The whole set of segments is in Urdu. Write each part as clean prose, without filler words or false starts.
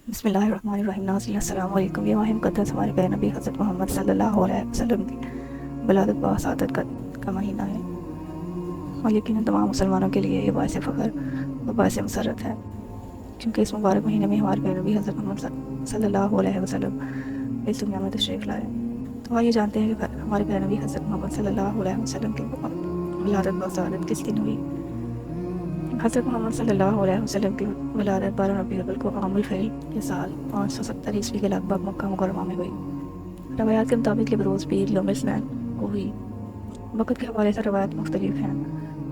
بسم اللہ الرحمن الرحیم۔ ناظرین السلام علیکم۔ یہ ماہ مقدس ہمارے پیارے نبی حضرت محمد صلی اللہ علیہ وسلم کی ولادت و سعادت کا مہینہ ہے، اور یقیناً تمام مسلمانوں کے لیے یہ باعث فخر و باعث مسرت ہے، کیونکہ اس مبارک مہینے میں ہمارے پیارے نبی حضرت محمد صلی اللہ علیہ وسلم اس دنیا میں تشریف لائے۔ تو آئیے جانتے ہیں کہ ہمارے پیارے نبی حضرت محمد صلی اللہ علیہ وسلم کی ولادت و سعادت کس دن ہوئی۔ حضرت محمد صلی اللہ علیہ وسلم کی ولادت 12 ربیع الاول کو عام الفیل کے سال 570 عیسوی کے لگ بھگ مکہ مکرمہ میں ہوئی۔ روایات کے مطابق یہ بروز پیر یوم اثنین کو ہوئی۔ وقت کے حوالے سے روایات مختلف ہیں،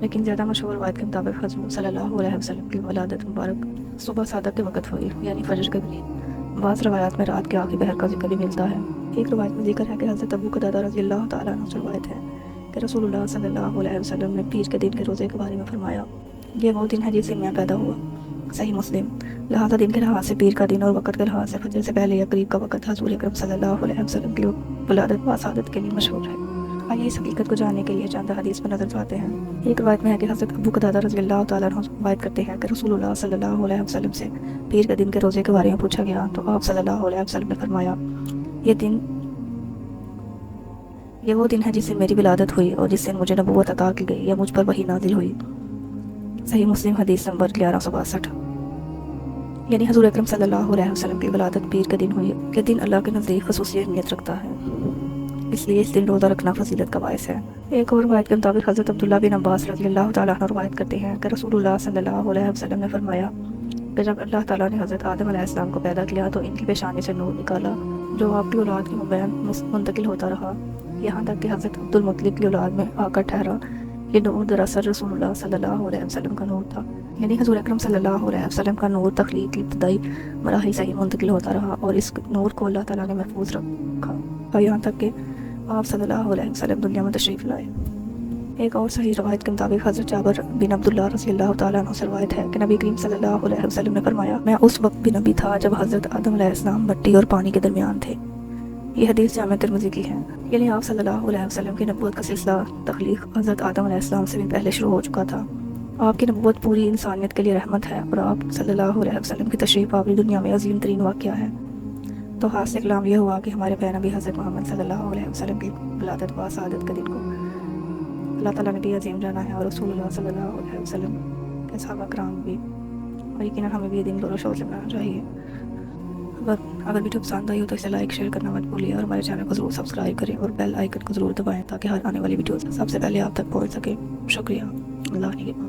لیکن زیادہ مشہور روایت کے مطابق حضرت صلی اللہ علیہ وسلم کی ولادت مبارک صبح صادق کے وقت ہوئی، یعنی فجر کے قریب۔ بعض روایات میں رات کے آخری پہر کا ذکر بھی ملتا ہے۔ ایک روایت میں ذکر ہے کہ حضرت ابو قتادہ رضی اللہ تعالیٰ عنہ سے روایت ہے کہ رسول اللہ صلی اللہ علیہ وسلم نے پیر کے دن کے روزے کے بارے میں فرمایا، یہ وہ دن ہے جس دن میں پیدا ہوا۔ صحیح مسلم۔ لہٰذا دن کے لحاظ سے پیر کا دن اور وقت کے لحاظ سے فجر سے پہلے یا قریب کا وقت حضور اکرم صلی اللہ علیہ وسلم کی ولادت و سعادت کے لیے مشہور ہے۔ آئیے اس حقیقت کو جاننے کے لیے چند حدیث پر نظر ڈالتے ہیں۔ ایک روایت میں ہے کہ حضرت ابو قتادہ رضی اللہ تعالیٰ عنہ روایت کرتے ہیں کہ رسول اللہ صلی اللہ علیہ وسلم سے پیر کے دن کے روزے کے بارے میں پوچھا گیا تو آپ صلی اللہ علیہ وسلم نے فرمایا، یہ وہ دن ہے جس دن میری ولادت ہوئی اور جس دن مجھے نبوت عطا کی گئی یا مجھ پر وحی نازل ہوئی۔ صحیح مسلم حدیث نمبر 1162۔ یعنی حضور اکرم صلی اللہ علیہ وسلم کی ولادت پیر کے دن ہوئی۔ یہ دن اللہ کے نزدیک خصوصی اہمیت رکھتا ہے، اس لیے اس دن روزہ رکھنا فضیلت کا باعث ہے۔ ایک اور روایت کے مطابق حضرت عبداللہ بن عباس رضی اللہ تعالیٰ عنہ روایت کرتے ہیں کہ رسول اللہ صلی اللہ علیہ وسلم نے فرمایا کہ جب اللہ تعالیٰ نے حضرت آدم علیہ السلام کو پیدا کیا تو ان کی پیشانی سے نور نکالا جو آپ کی اولاد کے مابین منتقل ہوتا رہا، یہاں تک کہ حضرت عبد المطلب کی اولاد میں آ کر ٹھہرا۔ یہ نور دراصل رسول اللہ صلی اللہ علیہ وسلم کا نور تھا، یعنی حضور اکرم صلی اللہ علیہ وسلم کا نور تخلیق کی ابتدائی مراحل سے ہی منتقل ہوتا رہا اور اس نور کو اللہ تعالیٰ نے محفوظ رکھا اور یہاں تک کہ آپ صلی اللہ علیہ وسلم دنیا میں تشریف لائے۔ ایک اور صحیح روایت کے مطابق حضرت جابر بن عبداللہ رضی اللہ تعالیٰ عنہ سے روایت ہے کہ نبی کریم صلی اللہ علیہ وسلم نے فرمایا، میں اس وقت بھی نبی تھا جب حضرت آدم علیہ السلام مٹی اور پانی کے درمیان تھے۔ یہ حدیث جامع ترمذی کی ہے۔ یعنی آپ صلی اللہ علیہ وسلم کی نبوت کا سلسلہ تخلیق حضرت آدم علیہ السلام سے بھی پہلے شروع ہو چکا تھا۔ آپ کی نبوت پوری انسانیت کے لیے رحمت ہے اور آپ صلی اللہ علیہ وسلم کی تشریف آوری دنیا میں عظیم ترین واقعہ ہے۔ تو خاص کلام یہ ہوا کہ ہمارے پیارے نبی حضرت محمد صلی اللہ علیہ وسلم کی ولادت و سعادت کے دن کو اللہ تعالیٰ نے بھی عظیم جانا ہے، اور رسول اللہ صلی اللہ علیہ وسلم کے صحابہ کرام بھی، اور یقیناً ہمیں بھی یہ دن زور و شور سے منانا چاہیے۔ اگر ویڈیو پسند آئی ہو تو اسے لائک شیئر کرنا مت بھولیے، اور ہمارے چینل کو ضرور سبسکرائب کریں اور بیل آئیکن کو ضرور دبائیں تاکہ ہر آنے والی ویڈیوز سب سے پہلے آپ تک پہنچ سکے۔ شکریہ۔ اللہ حافظ۔